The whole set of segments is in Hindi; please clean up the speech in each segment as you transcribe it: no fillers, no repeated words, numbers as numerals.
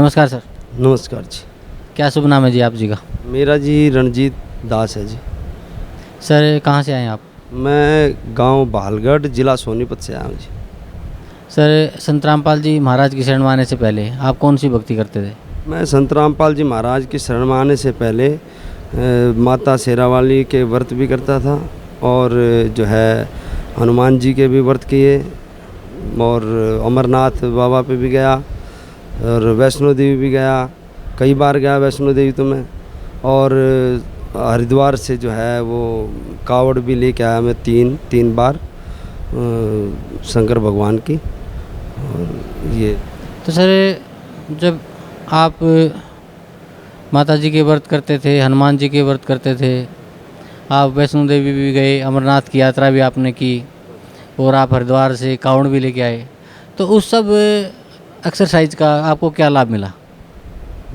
नमस्कार सर। नमस्कार जी। क्या शुभ नाम है जी आप जी का? मेरा जी रणजीत दास है जी। सर कहाँ से आए हैं आप? मैं गांव बहालगढ़, ज़िला सोनीपत से आया हूँ जी। सर संत रामपाल जी महाराज की शरण में आने से पहले आप कौन सी भक्ति करते थे? मैं संत रामपाल जी महाराज की शरण में आने से पहले माता शेरावाली के व्रत भी करता था और जो है हनुमान जी के भी व्रत किए और अमरनाथ बाबा पे भी गया और वैष्णो देवी भी गया, कई बार गया वैष्णो देवी तो मैं। और हरिद्वार से जो है वो कावड़ भी लेके आया मैं तीन बार शंकर भगवान की। और ये तो सर जब आप माता जी के व्रत करते थे, हनुमान जी के व्रत करते थे, आप वैष्णो देवी भी गए, अमरनाथ की यात्रा भी आपने की और आप हरिद्वार से कावड़ भी लेके आए, तो उस सब एक्सरसाइज का आपको क्या लाभ मिला?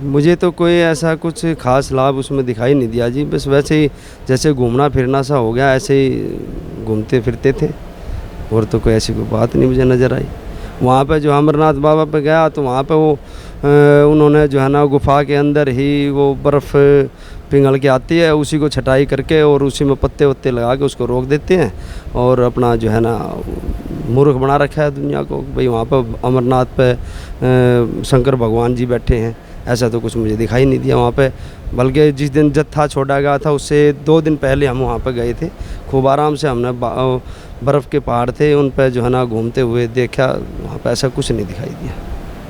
मुझे तो कोई ऐसा कुछ खास लाभ उसमें दिखाई नहीं दिया जी। बस वैसे ही जैसे घूमना फिरना सा हो गया, ऐसे ही घूमते फिरते थे और तो कोई ऐसी कोई बात नहीं मुझे नज़र आई। वहाँ पे जो अमरनाथ बाबा पे गया तो वहाँ पे वो उन्होंने जो है ना गुफा के अंदर ही वो बर्फ़ पिघल के आती है, उसी को छटाई करके और उसी में पत्ते वत्ते लगा के उसको रोक देते हैं और अपना जो है ना मूर्ख बना रखा है दुनिया को भाई वहाँ पर अमरनाथ पे शंकर भगवान जी बैठे हैं। ऐसा तो कुछ मुझे दिखाई नहीं दिया वहाँ पे। बल्कि जिस दिन जत्था छोड़ा गया था उससे 2 दिन पहले हम वहाँ पे गए थे। खूब आराम से हमने बर्फ़ के पहाड़ थे उन पे जो है ना घूमते हुए देखा, वहाँ पे ऐसा कुछ नहीं दिखाई दिया।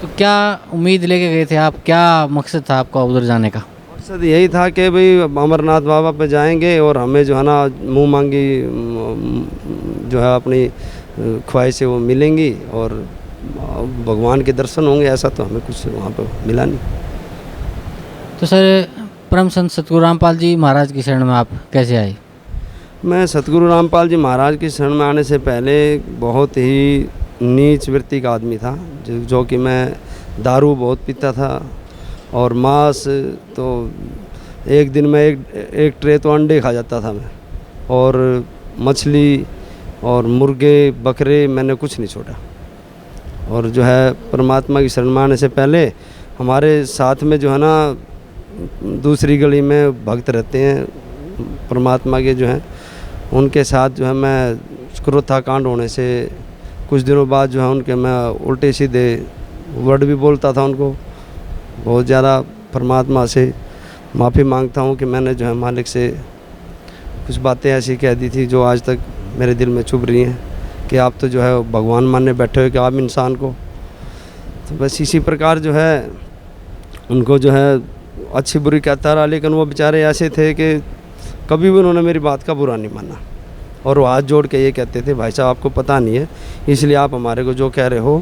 तो क्या उम्मीद लेके गए थे आप? क्या मकसद था आपका उधर जाने का? मकसद यही था कि भाई अमरनाथ बाबा पे जाएंगे और हमें जो है ना मुँह मांगी जो है अपनी ख्वाहिशें वो मिलेंगी और भगवान के दर्शन होंगे। ऐसा तो हमें कुछ वहाँ पर मिला नहीं। तो सर परम संत सतगुरु रामपाल जी महाराज की शरण में आप कैसे आए? मैं सतगुरु रामपाल जी महाराज की शरण में आने से पहले बहुत ही नीच वृत्ति का आदमी था, जो कि मैं दारू बहुत पीता था और मांस तो एक दिन में एक ट्रे तो अंडे खा जाता था मैं, और मछली और मुर्गे बकरे मैंने कुछ नहीं छोड़ा। और जो है परमात्मा की शरण में आने से पहले हमारे साथ में जो है ना दूसरी गली में भक्त रहते हैं परमात्मा के जो हैं, उनके साथ जो है मैं क्रोधा कांड होने से कुछ दिनों बाद जो है उनके मैं उल्टे सीधे वर्ड भी बोलता था उनको। बहुत ज़्यादा परमात्मा से माफ़ी मांगता हूँ कि मैंने जो है मालिक से कुछ बातें ऐसी कह दी थी जो आज तक मेरे दिल में चुभ रही हैं कि आप तो जो है भगवान मानने बैठे हो कि आप इंसान को। तो बस इसी प्रकार जो है उनको जो है अच्छी बुरी कहता रहा, लेकिन वो बेचारे ऐसे थे कि कभी भी उन्होंने मेरी बात का बुरा नहीं माना और वो हाथ जोड़ के ये कहते थे भाई साहब आपको पता नहीं है इसलिए आप हमारे को जो कह रहे हो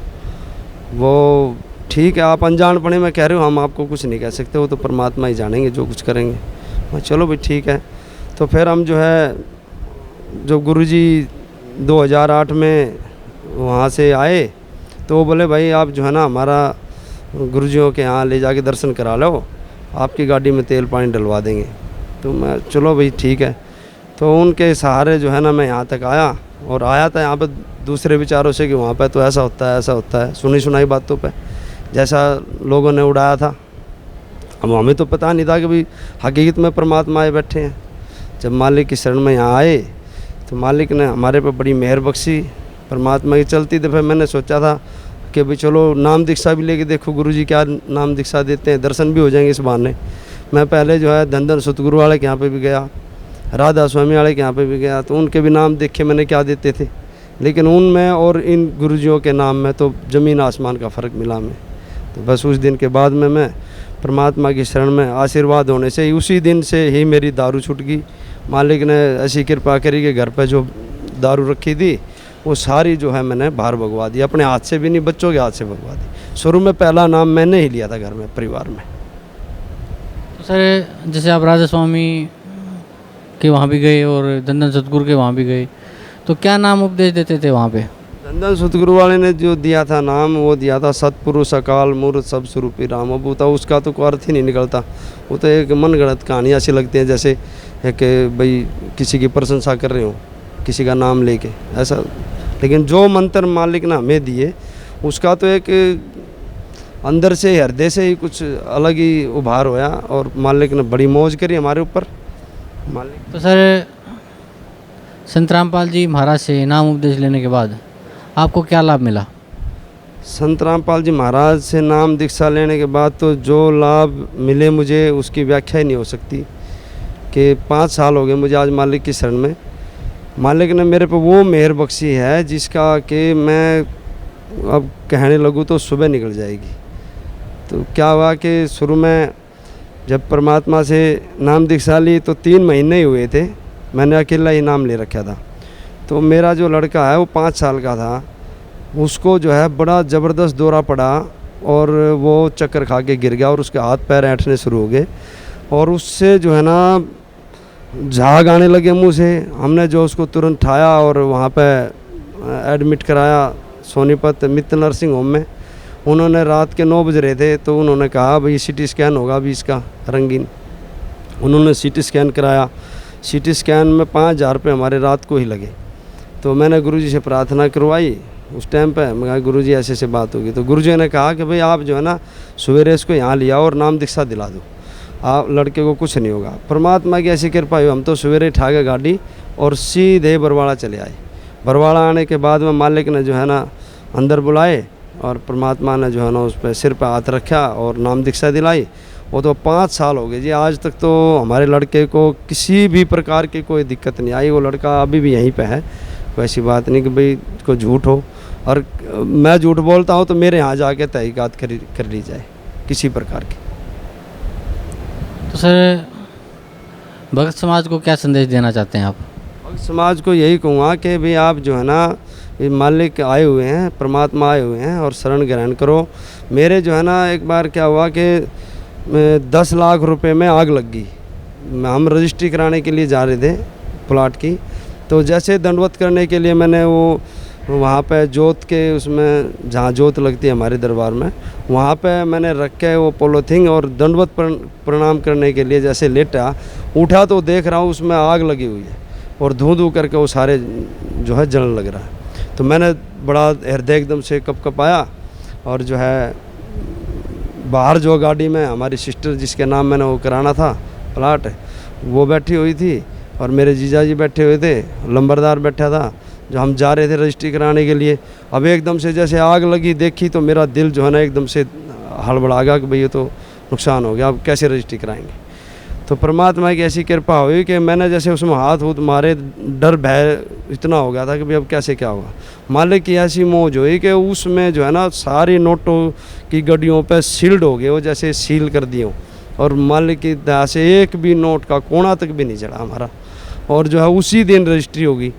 वो ठीक है, आप अनजान पड़े में कह रहे हो, हम आपको कुछ नहीं कह सकते, वो तो परमात्मा ही जानेंगे जो कुछ करेंगे। मैं चलो भाई ठीक है। तो फिर हम जो है जब गुरुजी 2008 में वहाँ से आए तो वो बोले भाई आप जो है ना हमारा गुरुजियों के यहाँ ले जाके दर्शन करा लो, आपकी गाड़ी में तेल पानी डलवा देंगे। तो मैं चलो भाई ठीक है। तो उनके सहारे जो है ना मैं यहाँ तक आया और आया था यहाँ पे दूसरे विचारों से कि वहाँ पे तो ऐसा होता है सुनी सुनाई बातों पे जैसा लोगों ने उड़ाया था। अब हमें तो पता नहीं था कि भाई हकीकत में परमात्मा आए बैठे हैं। जब मालिक की शरण में यहाँ आए तो मालिक ने हमारे पे बड़ी मेहर बख्शी परमात्मा की चलती। तो फिर मैंने सोचा था कि भाई चलो नाम दीक्षा भी लेके देखो गुरुजी क्या नाम दीक्षा देते हैं, दर्शन भी हो जाएंगे इस बहाने। मैं पहले जो है धन सतगुरु वाले के यहाँ पे भी गया, राधा स्वामी वाले के यहाँ पे भी गया, तो उनके भी नाम देखे मैंने क्या देते थे, लेकिन उनमें और इन गुरुजियों के नाम में तो ज़मीन आसमान का फ़र्क मिला हमें। तो बस उस दिन के बाद में मैं परमात्मा की शरण में आशीर्वाद होने से ही उसी दिन से ही मेरी दारू छूट गई। मालिक ने ऐसी कृपा करी कि घर पे जो दारू रखी थी वो सारी जो है मैंने बाहर भगवा दी, अपने हाथ से भी नहीं बच्चों के हाथ से भगवा दी। शुरू में पहला नाम मैंने ही लिया था घर में परिवार में। तो सर जैसे आप राधा स्वामी के वहाँ भी गए और धन सतगुरु के वहाँ भी गए, तो क्या नाम उपदेश देते थे वहाँ पे? धन सतगुरु वाले ने जो दिया था नाम वो दिया था सतपुरुष अकाल मूर्त सब स्वरूपी राम। अब वो तो उसका तो कोई अर्थ ही नहीं निकलता, वो तो एक मन गढ़ंत कहानियाँ ऐसी लगती हैं जैसे कि भाई किसी की प्रशंसा कर रहे हो किसी का नाम लेके ऐसा। लेकिन जो मंत्र मालिक ने हमें दिए उसका तो एक अंदर से हृदय से ही कुछ अलग ही उभार होया और मालिक ने बड़ी मौज करी हमारे ऊपर। मालिक तो सर संत रामपाल जी महाराज से नाम उपदेश लेने के बाद आपको क्या लाभ मिला? संत रामपाल जी महाराज से नाम दीक्षा लेने के बाद तो जो लाभ मिले मुझे उसकी व्याख्या ही नहीं हो सकती। कि 5 साल हो गए मुझे आज मालिक की शरण में। मालिक ने मेरे पे वो मेहर बख्शी है जिसका कि मैं अब कहने लगूँ तो सुबह निकल जाएगी। तो क्या हुआ कि शुरू में जब परमात्मा से नाम दीक्षा ली तो 3 महीने ही हुए थे, मैंने अकेला ही नाम ले रखा था। तो मेरा जो लड़का है वो 5 साल का था, उसको जो है बड़ा ज़बरदस्त दौरा पड़ा और वो चक्कर खा के गिर गया और उसके हाथ पैर ऐंठने शुरू हो गए और उससे जो है ना झाग आने लगे मुंह से। हमने जो उसको तुरंत उठाया और वहाँ पे एडमिट कराया सोनीपत मित्तल नर्सिंग होम में। उन्होंने रात के 9 बज रहे थे तो उन्होंने कहा भाई CT स्कैन होगा अभी इसका रंगीन। उन्होंने CT स्कैन कराया। CT स्कैन में 5,000 रुपये हमारे रात को ही लगे। तो मैंने गुरुजी से प्रार्थना करवाई उस टाइम पे। मैं कहा गुरुजी ऐसे ऐसे बात होगी। तो गुरुजी ने कहा कि भाई आप जो है ना सवेरे इसको यहाँ लिया और नाम दीक्षा दिला दो, आप लड़के को कुछ नहीं होगा। परमात्मा की ऐसी कृपा हुई, हम तो सवेरे उठा के गाड़ी और सीधे बरवाड़ा चले आए। बरवाड़ा आने के बाद में मालिक ने जो है ना अंदर बुलाए और परमात्मा ने जो है ना उस पर सिर पर हाथ रखा और नाम दीक्षा दिलाई। वो तो 5 साल हो गए जी। आज तक तो हमारे लड़के को किसी भी प्रकार की कोई दिक्कत नहीं आई। वो लड़का अभी भी यहीं पे है। वैसी बात नहीं कि भाई को झूठ हो, और मैं झूठ बोलता हूँ तो मेरे यहाँ जाके तहकीकात कर ली जाए किसी प्रकार की। तो सर भगत समाज को क्या संदेश देना चाहते हैं आप? भक्त समाज को यही कहूँगा कि भाई आप जो है ना ये मालिक आए हुए हैं, परमात्मा आए हुए हैं और शरण ग्रहण करो। मेरे जो है ना एक बार क्या हुआ कि 10 लाख रुपए में आग लग गई। हम रजिस्ट्री कराने के लिए जा रहे थे प्लाट की। तो जैसे दंडवत करने के लिए मैंने वो वहाँ पे जोत के उसमें जहाँ जोत लगती है हमारे दरबार में, वहाँ पे मैंने रख के वो पॉलीथीन और दंडवत प्रणाम करने के लिए जैसे लेटा उठा तो देख रहा हूँ उसमें आग लगी हुई है और धूं धूं करके वो सारे जो है जलने लग रहा है। तो मैंने बड़ा हृदय एकदम से कप आया और जो है बाहर जो गाड़ी में हमारी सिस्टर जिसके नाम मैंने वो कराना था प्लाट, वो बैठी हुई थी और मेरे जीजा जी बैठे हुए थे, लंबरदार बैठा था जो हम जा रहे थे रजिस्ट्री कराने के लिए। अब एकदम से जैसे आग लगी देखी तो मेरा दिल जो है ना एकदम से हड़बड़ा गया कि भाई ये तो नुकसान हो गया, अब कैसे रजिस्ट्री कराएंगे। तो परमात्मा की ऐसी कृपा हुई कि मैंने जैसे उसमें हाथ हूथ मारे, डर भय इतना हो गया था कि भाई अब कैसे क्या होगा। मालिक की ऐसी मौज हुई कि उसमें जो है ना सारी नोटों की गड्डियों पे सील्ड हो गए, वो जैसे सील कर दिए और मालिक की दया से एक भी नोट का कोना तक भी नहीं चढ़ा हमारा। और जो है उसी दिन रजिस्ट्री होगी,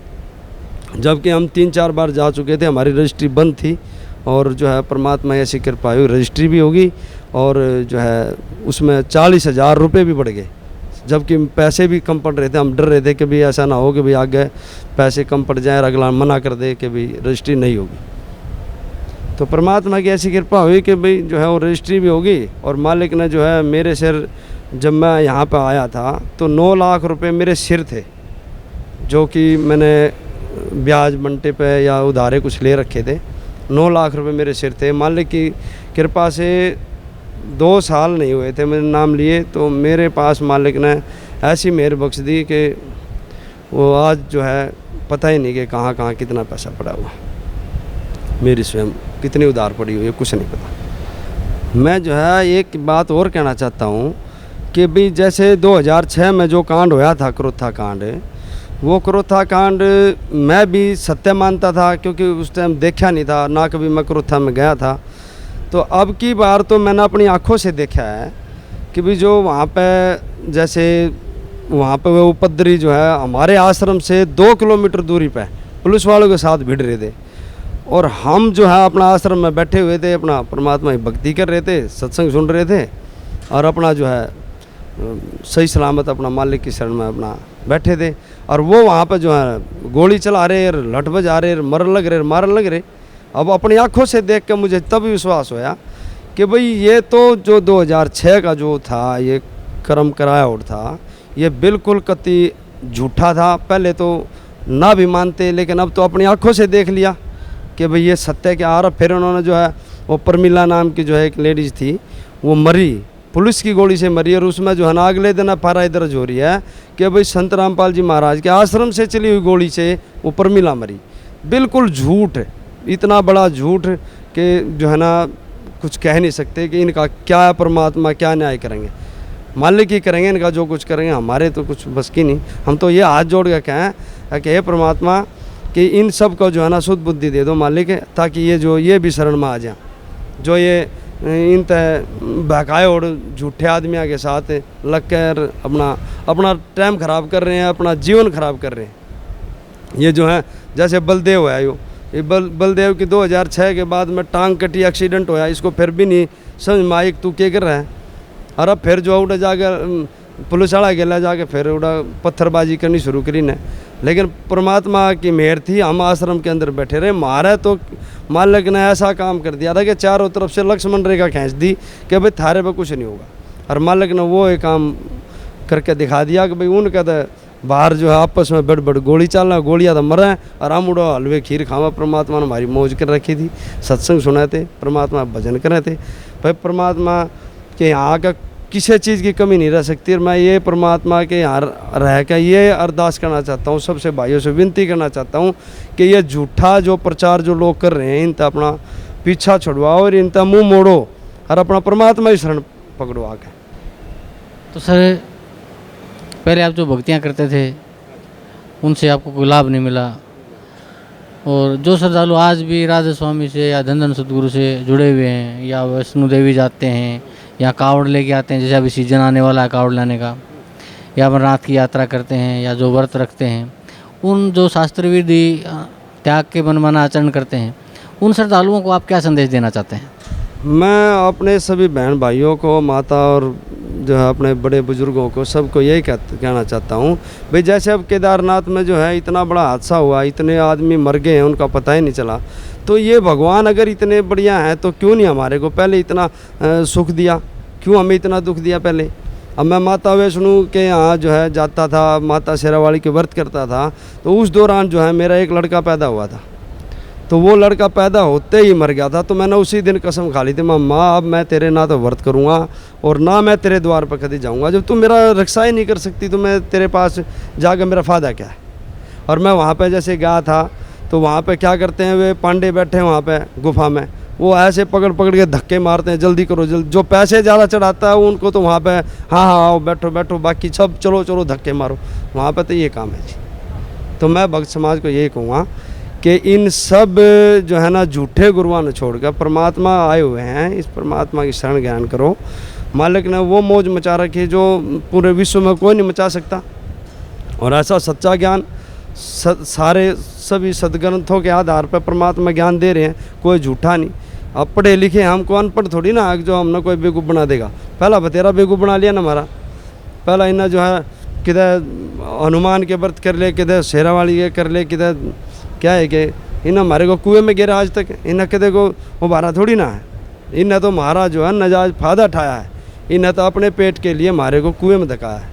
जबकि हम 3-4 बार जा चुके थे, हमारी रजिस्ट्री बंद थी। और जो है परमात्मा ऐसी कृपा हुई रजिस्ट्री भी होगी और जो है उसमें 40,000 रुपये भी बढ़ गए, जबकि पैसे भी कम पड़ रहे थे। हम डर रहे थे कि भाई ऐसा ना हो कि भाई आगे पैसे कम पड़ जाए और अगला मना कर दे कि भाई रजिस्ट्री नहीं होगी। तो परमात्मा की ऐसी कृपा हुई कि भाई जो है वो रजिस्ट्री भी होगी। और मालिक ने जो है मेरे सिर, जब मैं यहाँ पर आया था तो 9 लाख रुपये मेरे सिर थे, जो कि मैंने ब्याज बंटे पे या उधारे कुछ ले रखे थे। 9 लाख रुपए मेरे सिर थे। मालिक की कृपा से 2 साल नहीं हुए थे मेरे नाम लिए, तो मेरे पास मालिक ने ऐसी मेहर बख्श दी कि वो आज जो है पता ही नहीं कि कहाँ कहाँ कितना पैसा पड़ा हुआ, मेरी स्वयं कितनी उधार पड़ी हुई है कुछ नहीं पता। मैं जो है एक बात और कहना चाहता हूँ कि भाई जैसे 2006 में जो कांड होया था क्रोथा कांड, वो क्रोथा कांड मैं भी सत्य मानता था क्योंकि उस टाइम देखा नहीं था, ना कभी मैं क्रोथा में गया था। तो अब की बार तो मैंने अपनी आँखों से देखा है कि भाई जो वहाँ पे जैसे वहाँ पे वो उपद्रवी जो है हमारे आश्रम से 2 किलोमीटर दूरी पे पुलिस वालों के साथ भिड़ रहे थे और हम जो है अपना आश्रम में बैठे हुए थे, अपना परमात्मा की भक्ति कर रहे थे, सत्संग सुन रहे थे और अपना जो है सही सलामत अपना मालिक की शरण में अपना बैठे थे। और वो वहाँ पे जो है गोली चला रहे, लठ बजा रहे, मारन लग रहे। अब अपनी आँखों से देख के मुझे तब विश्वास होया कि भाई ये तो जो 2006 का जो था ये कर्म कराया और था, ये बिल्कुल कति झूठा था। पहले तो ना भी मानते, लेकिन अब तो अपनी आँखों से देख लिया कि भाई ये सत्य के आरोप। फिर उन्होंने जो है वो प्रमिला नाम की जो है एक लेडीज़ थी, वो मरी, पुलिस की गोली से मरी। और उसमें जो है ना अगले दिन FRI दर्ज हो रही है कि भाई संत रामपाल जी महाराज के आश्रम से चली हुई गोली से वो प्रमिला मरी। बिल्कुल झूठ, इतना बड़ा झूठ कि जो है ना कुछ कह नहीं सकते कि इनका क्या परमात्मा क्या न्याय करेंगे, मालिक ही करेंगे इनका जो कुछ करेंगे, हमारे तो कुछ बस की नहीं। हम तो ये हाथ जोड़ के कहें कि हे परमात्मा कि इन सब को जो है ना शुद्ध बुद्धि दे दो मालिक, ताकि ये भी शरण में आ जाए, जो ये इन तय बहकाए और झूठे आदमियों के साथ लग कर अपना टाइम ख़राब कर रहे हैं, अपना जीवन ख़राब कर रहे हैं। ये जो है जैसे बलदेव है, ये बलदेव की 2006 के बाद में टांग कटी, एक्सीडेंट होया, इसको फिर भी नहीं समझ में आई तू क्या कर रहा है। और अब फिर जो उड़ा जाकर पुलिस वाला गेला जाके फिर उड़ा पत्थरबाजी करनी शुरू करी ने। लेकिन परमात्मा की मेहर थी, हम आश्रम के अंदर बैठे रहे। मारे तो मालिक ने ऐसा काम कर दिया था कि चारों तरफ से लक्ष्मण रेखा खींच दी कि भाई थारे पे कुछ नहीं होगा। और मालिक ने वो एक काम करके दिखा दिया कि भाई उनका तो बाहर जो है आपस में बड़ गोली चलना, गोलियाँ तो मरे और हम उड़ा हलवे खीर खावा। परमात्मा ने हमारी मौज कर रखी थी, सत्संग सुनाए थे, परमात्मा भजन करे थे। भाई परमात्मा के यहाँ का किसी चीज़ की कमी नहीं रह सकती। और मैं ये परमात्मा के यहाँ रह कर ये अरदास करना चाहता हूँ, सबसे भाइयों से विनती करना चाहता हूँ कि ये झूठा जो प्रचार जो लोग कर रहे हैं, इनका अपना पीछा छुड़वाओ और इनका मुंह मोड़ो और अपना परमात्मा ही शरण पकड़ो आके। तो सर पहले आप जो भक्तियाँ करते थे उनसे आपको कोई लाभ नहीं मिला, और जो श्रद्धालु आज भी राधा स्वामी से या धन सतगुरु से जुड़े हुए हैं, या वैष्णो देवी जाते हैं, या कावड़ लेके आते हैं, जैसे अभी सीजन आने वाला है कावड़ लाने का, या अमरनाथ की यात्रा करते हैं, या जो व्रत रखते हैं, उन जो शास्त्र विधि त्याग के मनमाना आचरण करते हैं, उन श्रद्धालुओं को आप क्या संदेश देना चाहते हैं? मैं अपने सभी बहन भाइयों को, माता और जो है अपने बड़े बुजुर्गों को, सबको यही कहना चाहता हूँ भाई, जैसे अब केदारनाथ में जो है इतना बड़ा हादसा हुआ, इतने आदमी मर गए हैं, उनका पता ही नहीं चला। तो ये भगवान अगर इतने बढ़िया हैं तो क्यों नहीं हमारे को पहले इतना सुख दिया, क्यों हमें इतना दुख दिया पहले। अब मैं माता वैष्णो के यहाँ जो है जाता था, माता शेरावाली के व्रत करता था, तो उस दौरान जो है मेरा एक लड़का पैदा हुआ था। तो वो लड़का पैदा होते ही मर गया था। तो मैंने उसी दिन कसम खा ली थी, माँ अब मैं तेरे ना तो व्रत करूँगा और ना मैं तेरे द्वार पर कभी जाऊँगा। जब तू मेरा रक्षा ही नहीं कर सकती तो मैं तेरे पास जाकर मेरा फ़ायदा क्या है। और मैं वहाँ पे जैसे गया था तो वहाँ पे क्या करते हैं, वे पांडे बैठे हैं वहाँ पे गुफा में, वो ऐसे पकड़ के धक्के मारते हैं, जल्दी करो जल्दी। जो पैसे ज़्यादा चढ़ाता है उनको तो वहाँ पे हाँ आओ बैठो, बाकी सब चलो धक्के मारो। वहाँ पे तो ये काम है जी। तो मैं भक्त समाज को यही कहूँगा कि इन सब जो है ना झूठे गुरुओं ने छोड़कर परमात्मा आए हुए हैं, इस परमात्मा की शरण ज्ञान करो। मालिक ने वो मौज मचा रखी जो पूरे विश्व में कोई नहीं मचा सकता। और ऐसा सच्चा ज्ञान सभी सदग्रंथों के आधार पर परमात्मा ज्ञान दे रहे हैं, कोई झूठा नहीं। अब पढ़े लिखे हमको अनपढ़ थोड़ी ना जो हमने कोई बेवकूफ़ बना देगा। पहला बतेरा बेवकूफ़ बना लिया ना हमारा। पहला इन्हें जो है किधर हनुमान के व्रत कर ले, किधर शेरावाली के कर ले, किधर क्या है कि इन्हें हमारे को कुएं में गिरा आज तक। इन्हें किधर को वो बारा थोड़ी ना है। इन्हें तो हमारा जो है नजायज फ़ायदा उठाया है। इन्हें तो अपने पेट के लिए हमारे को कुएं में धकाया है।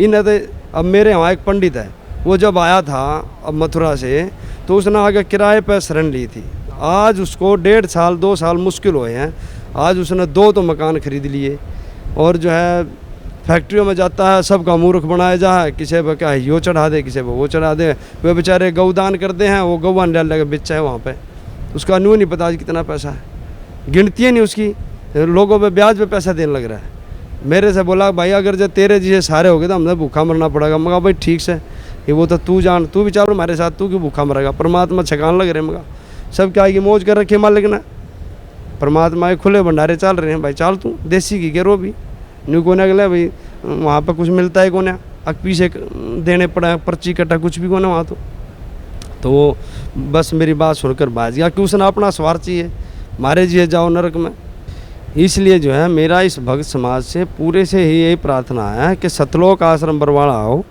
इन्हें तो अब मेरे यहाँ एक पंडित है, वो जब आया था अब मथुरा से तो उसने आगे किराए पर शरण ली थी। आज उसको 1.5 साल 2 साल मुश्किल हुए हैं। आज उसने 2 तो मकान खरीद लिए और जो है फैक्ट्रियों में जाता है, सबका मूर्ख बनाया जा है। किसी पर क्या यो चढ़ा दे, किसी पर वो चढ़ा दे। वे बेचारे गौदान करते हैं, वो गौवान ले लगे बेचा है वहाँ पे। उसका न्यू नहीं पता कितना पैसा है, गिनती है नहीं उसकी। लोगों पे ब्याज पे पैसा देने लग रहा है। मेरे से बोला भाई अगर जब तेरे जैसे सारे हो गए तो हमने भूखा मरना पड़ेगा। मगा भाई ठीक से ये वो तो तू जान, तू विचार हमारे साथ, तू क्यों भूखा मरेगा। परमात्मा छकान लग रहे मगा, सब क्या की मौज कर रखी मालिक ने। परमात्मा के खुले भंडारे चल रहे हैं भाई, चाल तू देसी घी के रो भी न्यू कोने अगले भाई। वहाँ पर कुछ मिलता है कोने, अग पीछे देने पड़ा पर्ची कटा कुछ भी कोने वहाँ तो वो बस मेरी बात सुनकर बाज गया कि उसने अपना स्वार्थ चाहिए, मारे जिए जाओ नरक में। इसलिए जो है मेरा इस भक्त समाज से पूरे से ही यही प्रार्थना है कि सतलोक आश्रम बरवाड़ा आओ,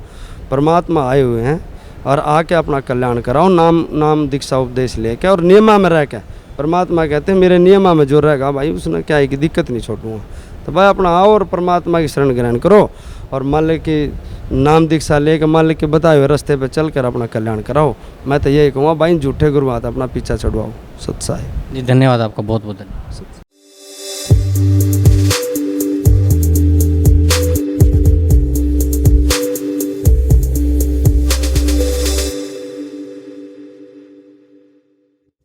परमात्मा आए हुए हैं और आके अपना कल्याण कराओ, नाम दीक्षा उपदेश लेके और नियमा में रह के। परमात्मा कहते हैं मेरे नियमा में जो रहेगा भाई उसने क्या है कि दिक्कत नहीं छोड़ूंगा। तो भाई अपना आओ और परमात्मा की शरण ग्रहण करो और मालिक की नाम दीक्षा लेकर मालिक के बताए हुए रास्ते पे चल कर अपना कल्याण कराओ। मैं तो यही कहूँगा भाई, झूठे गुरु मत अपना पीछा छुड़वाओ। सत्साई। जी धन्यवाद आपका, बहुत बहुत धन्यवाद।